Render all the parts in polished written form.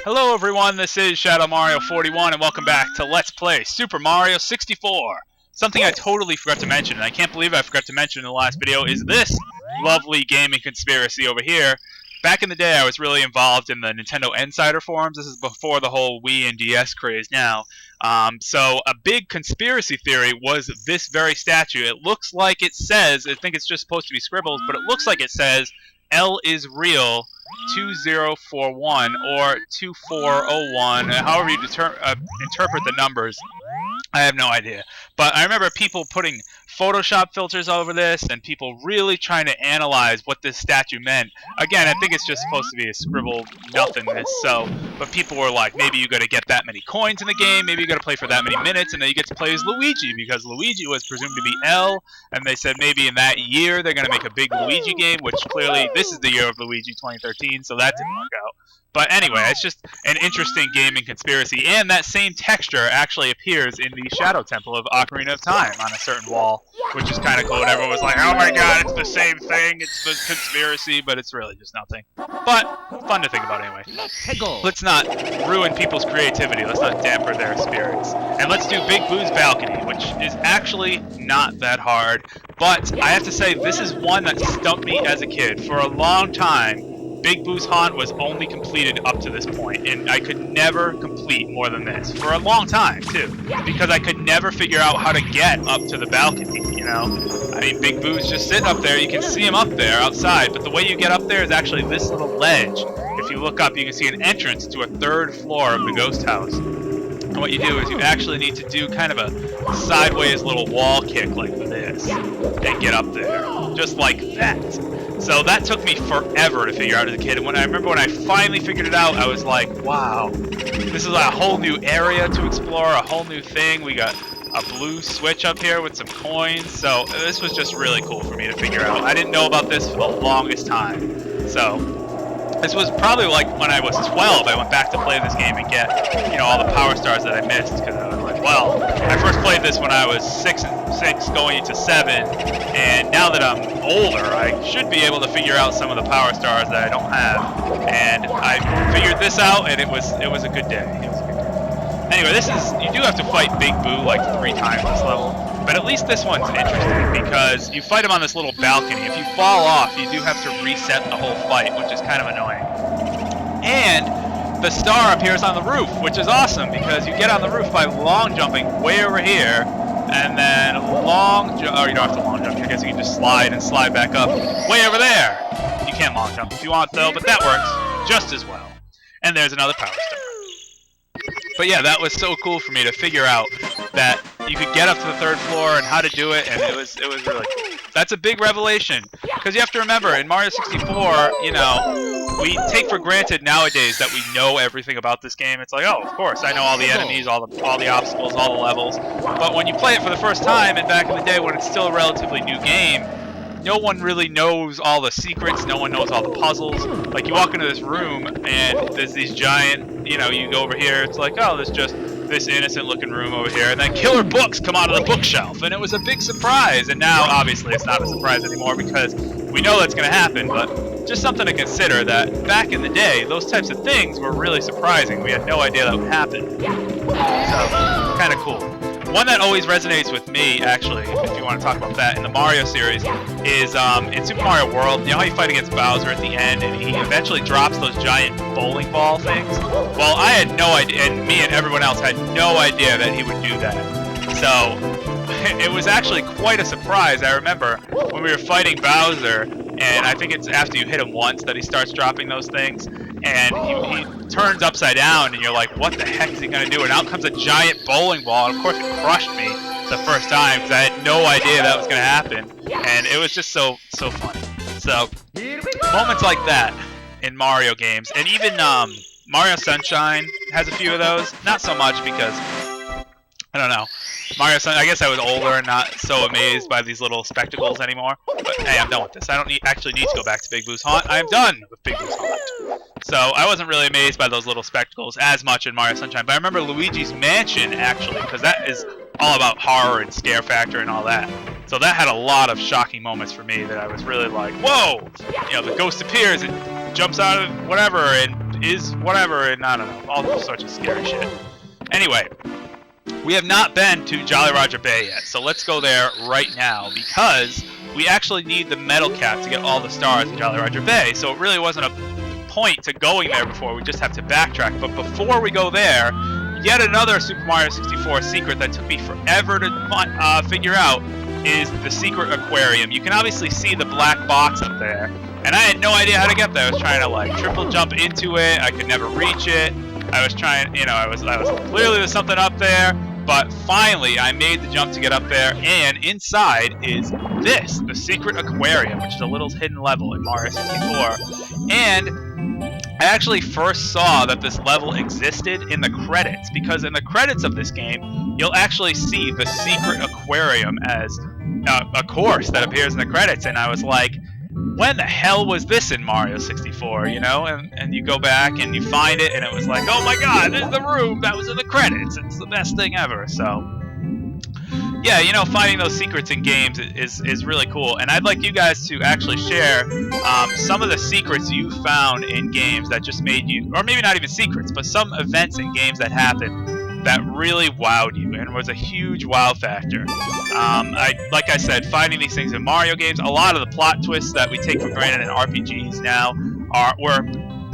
Hello everyone, this is ShadowMario41 and welcome back to Let's Play Super Mario 64. Something I totally forgot to mention, and I can't believe I forgot to mention in the last video, is this lovely gaming conspiracy over here. Back in the day, I was really involved in the Nintendo Insider forums. This is before the whole Wii and DS craze now. So a big conspiracy theory was this very statue. It looks like it says, I think it's just supposed to be scribbles, but it looks like it says L is real 2041 or 2401, however you interpret the numbers. I have no idea. But I remember people putting Photoshop filters over this and people really trying to analyze what this statue meant. Again, I think it's just supposed to be a scribble nothingness. But people were like, maybe you got to get that many coins in the game, maybe you got to play for that many minutes, and then you get to play as Luigi because Luigi was presumed to be L, and they said maybe in that year they're going to make a big Luigi game, which clearly this is the year of Luigi 2013, so that didn't work out. But anyway, it's just an interesting gaming conspiracy, and that same texture actually appears in the Shadow Temple of Ocarina of Time on a certain wall, which is kind of cool, and everyone was like, oh my god, it's the same thing, it's the conspiracy, but it's really just nothing. But, fun to think about anyway. Let's not ruin people's creativity, let's not damper their spirits. And let's do Big Boo's balcony, which is actually not that hard, but I have to say, this is one that stumped me as a kid. For a long time, Big Boo's haunt was only completed up to this point, and I could never complete more than this. For a long time, too, because I could never figure out how to get up to the balcony, you know? I mean, Big Boo's just sitting up there, you can see him up there outside, but the way you get up there is actually this little ledge. If you look up, you can see an entrance to a third floor of the ghost house. And what you do is you actually need to do kind of a sideways little wall kick like this, and get up there, just like that. So that took me forever to figure out as a kid, and I remember when I finally figured it out, I was like, wow, this is a whole new area to explore, a whole new thing. We got a blue switch up here with some coins, so this was just really cool for me to figure out. I didn't know about this for the longest time, so this was probably like when I was 12, I went back to play this game and get, you know, all the power stars that I missed, because I was like, well, I first played this when I was 6 going into 7, and now that I'm older, I should be able to figure out some of the power stars that I don't have, and I figured this out, and it was a good day. It was a good day. Anyway, you do have to fight Big Boo like 3 times this level, but at least this one's interesting, because you fight him on this little balcony. If you fall off, you do have to reset the whole fight, which is kind of annoying. And the star appears on the roof, which is awesome, because you get on the roof by long jumping way over here, and then long jump, or you don't have to long jump, I guess you can just slide and slide back up way over there. You can't long jump if you want though, but that works just as well. And there's another power star. But yeah, that was so cool for me to figure out that you could get up to the 3rd floor and how to do it, and it was really cool. That's a big revelation, because you have to remember, in Mario 64, you know, we take for granted nowadays that we know everything about this game. It's like, oh, of course, I know all the enemies, all the obstacles, all the levels. But when you play it for the first time, and back in the day when it's still a relatively new game, no one really knows all the secrets, no one knows all the puzzles. Like, you walk into this room, and there's these giant, you know, you go over here, it's like, oh, there's just this innocent-looking room over here, and then killer books come out of the bookshelf, and it was a big surprise. And now, obviously, it's not a surprise anymore, because we know that's going to happen, but just something to consider that back in the day, those types of things were really surprising. We had no idea that would happen. So, kind of cool. One that always resonates with me, actually, if you want to talk about that, in the Mario series, is in Super Mario World, you know how you fight against Bowser at the end, and he eventually drops those giant bowling ball things? Well, I had no idea, and me and everyone else had no idea that he would do that. So, it was actually quite a surprise. I remember when we were fighting Bowser, and I think it's after you hit him once that he starts dropping those things, and he turns upside down, and you're like, what the heck is he going to do? And out comes a giant bowling ball, and of course it crushed me the first time, because I had no idea that was going to happen, and it was just so funny. So, moments like that in Mario games, and even Mario Sunshine has a few of those, not so much because, I don't know, Mario Sunshine, I guess I was older and not so amazed by these little spectacles anymore, but hey, I'm done with this. I don't actually need to go back to Big Boo's haunt. I am done with Big Boo's haunt. So I wasn't really amazed by those little spectacles as much in Mario Sunshine, but I remember Luigi's Mansion, actually, because that is all about horror and scare factor and all that. So that had a lot of shocking moments for me that I was really like, whoa! You know, the ghost appears and jumps out of whatever, and is whatever, and I don't know, all sorts of scary shit. Anyway, we have not been to Jolly Roger Bay yet, so let's go there right now, because we actually need the metal cap to get all the stars in Jolly Roger Bay, so it really wasn't a point to going there before. We just have to backtrack. But before we go there, yet another Super Mario 64 secret that took me forever to figure out is the secret aquarium. You can obviously see the black box up there, and I had no idea how to get there. I was trying to like triple jump into it. I could never reach it. I was trying, you know, I was clearly there's something up there, but finally I made the jump to get up there, and inside is this, the secret aquarium, which is a little hidden level in Mario 64. And I actually first saw that this level existed in the credits, because in the credits of this game, you'll actually see the secret aquarium as a course that appears in the credits, and I was like, when the hell was this in Mario 64, you know? And you go back and you find it, and it was like, oh my god, there's the room that was in the credits. It's the best thing ever. So yeah, you know, finding those secrets in games is really cool, and I'd like you guys to actually share some of the secrets you found in games that just made you, or maybe not even secrets, but some events in games that happened that really wowed you and was a huge wow factor. Like I said, finding these things in Mario games, a lot of the plot twists that we take for granted in RPGs now were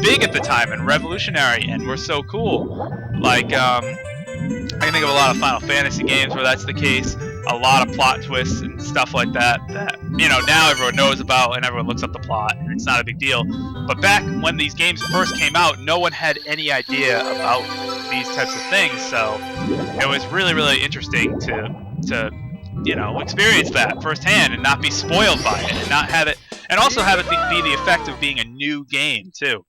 big at the time and revolutionary and were so cool. Like, I can think of a lot of Final Fantasy games where that's the case. A lot of plot twists and stuff like that you know, now everyone knows about and everyone looks up the plot and it's not a big deal. But back when these games first came out, no one had any idea about these types of things, so it was really, really interesting to you know, experience that firsthand and not be spoiled by it, and not have it, and also have it be the effect of being a new game too.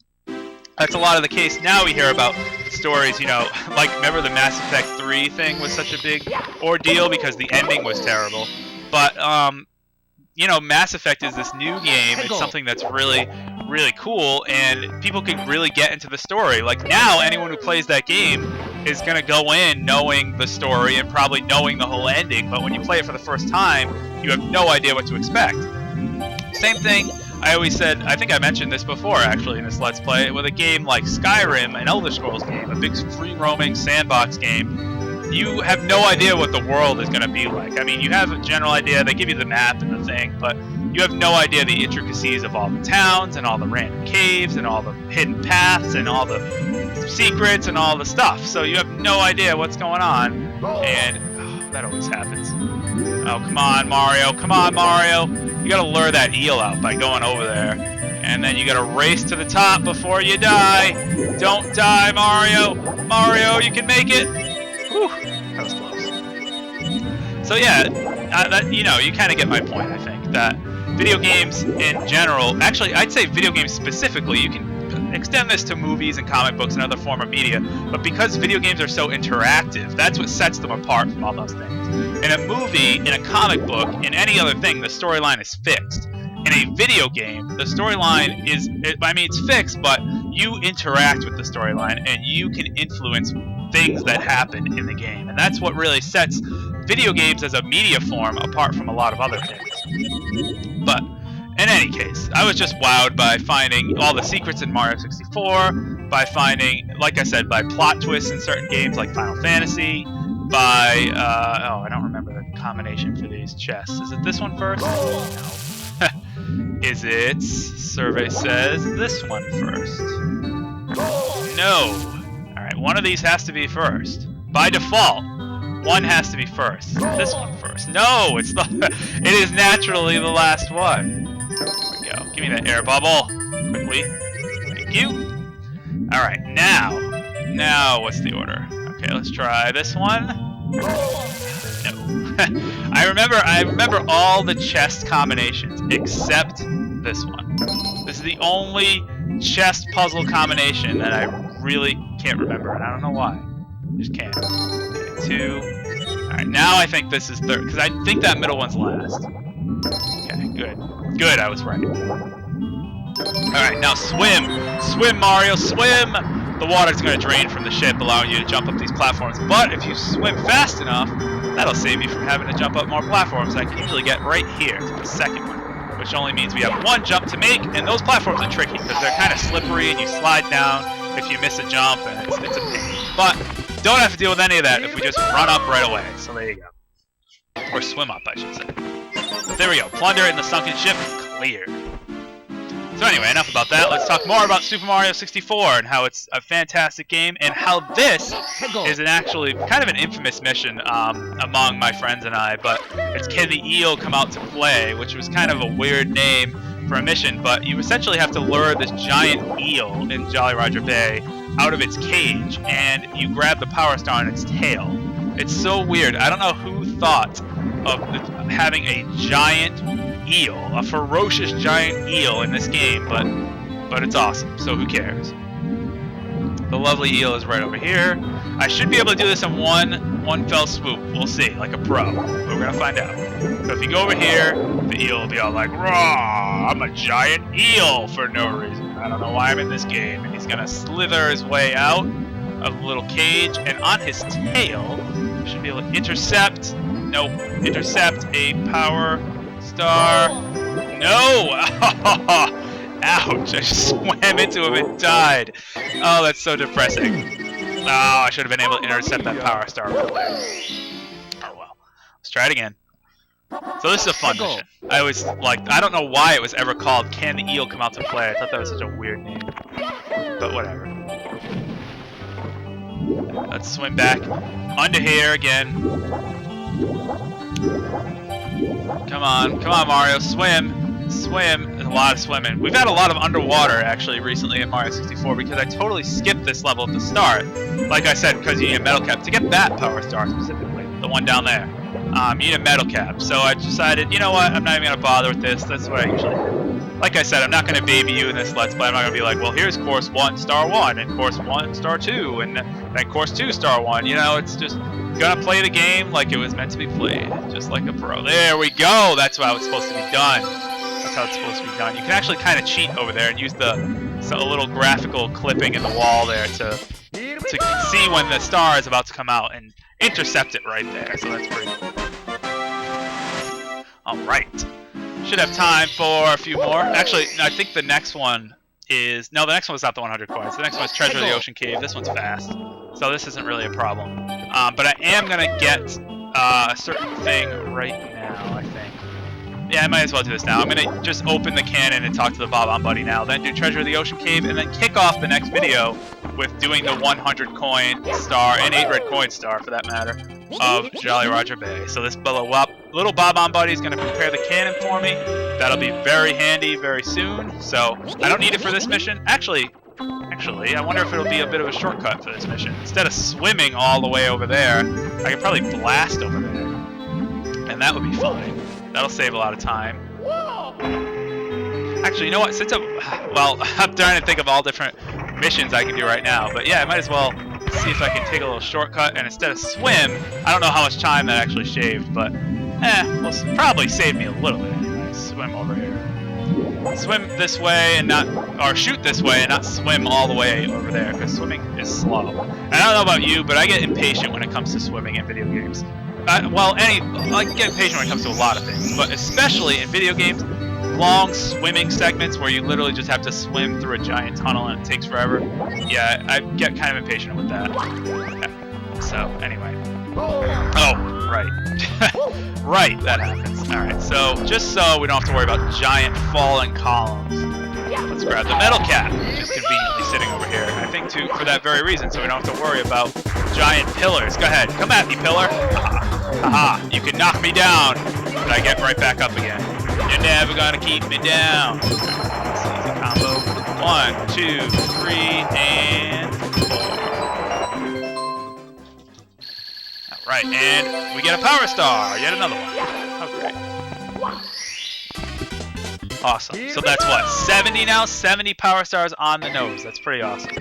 That's a lot of the case now. We hear about stories, you know, like, remember the Mass Effect 3 thing was such a big ordeal because the ending was terrible. But, you know, Mass Effect is this new game. It's something that's really, really cool, and people can really get into the story. Like, now, anyone who plays that game is going to go in knowing the story and probably knowing the whole ending, but when you play it for the first time, you have no idea what to expect. Same thing. I always said, I think I mentioned this before actually in this Let's Play, with a game like Skyrim, an Elder Scrolls game, a big free-roaming sandbox game, you have no idea what the world is going to be like. I mean, you have a general idea, they give you the map and the thing, but you have no idea the intricacies of all the towns and all the random caves and all the hidden paths and all the secrets and all the stuff. So you have no idea what's going on, and that always happens. Oh, come on, Mario. Come on, Mario. You gotta lure that eel out by going over there. And then you gotta race to the top before you die. Don't die, Mario. Mario, you can make it. Whew, that was close. So yeah, you know, you kind of get my point, I think. That video games in general, actually, I'd say video games specifically, you can extend this to movies and comic books and other form of media, but because video games are so interactive, that's what sets them apart from all those things. In a movie, in a comic book, in any other thing, the storyline is fixed. In a video game, the storyline is, I mean, it's fixed, but you interact with the storyline and you can influence things that happen in the game. And that's what really sets video games as a media form apart from a lot of other things. But in any case, I was just wowed by finding all the secrets in Mario 64, by finding, like I said, by plot twists in certain games like Final Fantasy, by, oh, I don't remember the combination for these chests. Is it this one first? No. Is it, survey says, this one first? No. Alright, one of these has to be first. By default, one has to be first. This one first. No, it's it is naturally the last one. There we go. Give me that air bubble. Quickly. Thank you. Alright, now what's the order? Okay, let's try this one. No. I remember all the chest combinations except this one. This is the only chest puzzle combination that I really can't remember, and I don't know why. I just can't. Okay, 2. Alright, now I think this is third, because I think that middle one's last. Okay, good. Good, I was right. Alright, now swim! Swim, Mario, swim! The water's going to drain from the ship, allowing you to jump up these platforms. But if you swim fast enough, that'll save you from having to jump up more platforms. I can usually get right here to the second one, which only means we have one jump to make, and those platforms are tricky because they're kind of slippery and you slide down. if you miss a jump, and it's a pain. But don't have to deal with any of that if we just run up right away. So there you go. Or swim up, I should say. But there we go. Plunder in the sunken ship cleared. So anyway, enough about that. Let's talk more about Super Mario 64 and how it's a fantastic game, and how this is actually kind of an infamous mission among my friends and I. But it's Can the Eel Come Out to Play, which was kind of a weird name for a mission, but you essentially have to lure this giant eel in Jolly Roger Bay out of its cage, and you grab the power star on its tail. It's so weird. I don't know who thought of having a giant eel, a ferocious giant eel in this game, but it's awesome, so who cares? The lovely eel is right over here. I should be able to do this in one fell swoop. We'll see, like a pro. We're gonna find out. So if you go over here, the eel will be all like, "Raw! I'm a giant eel for no reason. I don't know why I'm in this game." And he's gonna slither his way out of the little cage, and on his tail, you should be able to intercept. Nope. Intercept a power star. No! Ouch! I just swam into him and died. Oh, that's so depressing. Oh, I should have been able to intercept that power star right there. Oh well. Let's try it again. So this is a fun mission. I don't know why it was ever called Can the Eel Come Out to Play. I thought that was such a weird name. But whatever. Let's swim back under here again. Come on, Mario, swim. Swim. There's a lot of swimming. We've had a lot of underwater, actually, recently in Mario 64, because I totally skipped this level at the start. Like I said, because you need a metal cap. To get that power star specifically, the one down there, you need a metal cap. So I decided, you know what, I'm not even going to bother with this. That's what I usually do. Like I said, I'm not going to baby you in this Let's Play. I'm not going to be like, well, here's course 1, star 1, and course 1, star 2, and then course 2, star 1. You know, it's just gonna play the game like it was meant to be played, just like a pro. There we go. That's how it's supposed to be done. That's how it's supposed to be done. You can actually kind of cheat over there and use a little graphical clipping in the wall there to see when the star is about to come out and intercept it right there. So that's pretty cool. All right. Should have time for a few more. Actually, I think the next one is... No, the next one is not the 100 coins. The next one is Treasure of the Ocean Cave. This one's fast. So this isn't really a problem. But I am going to get a certain thing right now, I think. Yeah, I might as well do this now. I'm going to just open the cannon and talk to the Bob-on Buddy now. Then do Treasure of the Ocean Cave, and then kick off the next video with doing the 100 coin star, and 8 red coin star for that matter, of Jolly Roger Bay. So this little Bob-on Buddy is going to prepare the cannon for me. That'll be very handy very soon. So I don't need it for this mission. Actually, I wonder if it'll be a bit of a shortcut for this mission. Instead of swimming all the way over there, I could probably blast over there. And that would be fine. That'll save a lot of time. Actually, you know what? I'm trying to think of all different missions I can do right now. But yeah, I might as well see if I can take a little shortcut. And instead of swim, I don't know how much time that actually shaved, but will probably save me a little bit anyway. Swim over here. Swim this way and shoot this way and not swim all the way over there, because swimming is slow. And I don't know about you, but I get impatient when it comes to swimming in video games. I get impatient when it comes to a lot of things, but especially in video games, long swimming segments where you literally just have to swim through a giant tunnel and it takes forever. Yeah, I get kind of impatient with that. So, anyway. Oh, right. Right, that happens. Alright, so just so we don't have to worry about giant falling columns, let's grab the metal cap, which is conveniently sitting over here. I think for that very reason, so we don't have to worry about giant pillars. Go ahead, come at me, pillar. Haha, you can knock me down, but I get right back up again. You're never gonna keep me down. Let's see the combo. 1, 2, 3, and 4. Alright, and we get a power star. Yet another one. Oh, great. Awesome. So that's what? 70 now? 70 power stars on the nose. That's pretty awesome.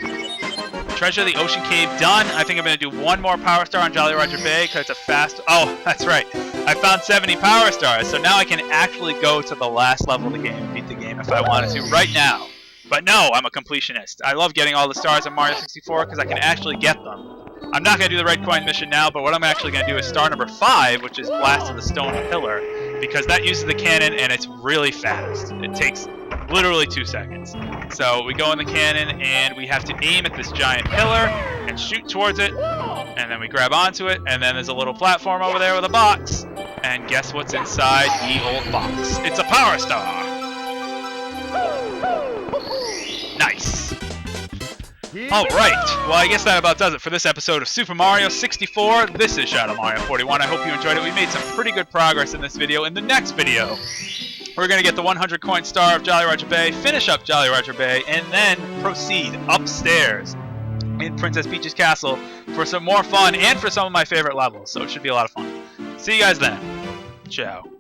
Treasure of the Ocean Cave done. I think I'm going to do one more power star on Jolly Roger Bay because it's a fast... Oh, that's right. I found 70 power stars, so now I can actually go to the last level of the game and beat the game if I wanted to right now. But no, I'm a completionist. I love getting all the stars in Mario 64 because I can actually get them. I'm not going to do the red coin mission now, but what I'm actually going to do is star number 5, which is Blast of the Stone Pillar, because that uses the cannon and it's really fast. It takes Literally 2 seconds. So we go in the cannon, and we have to aim at this giant pillar and shoot towards it, and then we grab onto it, and then there's a little platform over there with a box, and guess what's inside the old box? It's a Power Star! Nice! Alright, well I guess that about does it for this episode of Super Mario 64. This is ShadowMario41. I hope you enjoyed it. We made some pretty good progress in this video. In the next video, we're going to get the 100 coin star of Jolly Roger Bay, finish up Jolly Roger Bay, and then proceed upstairs in Princess Peach's castle for some more fun and for some of my favorite levels. So it should be a lot of fun. See you guys then. Ciao.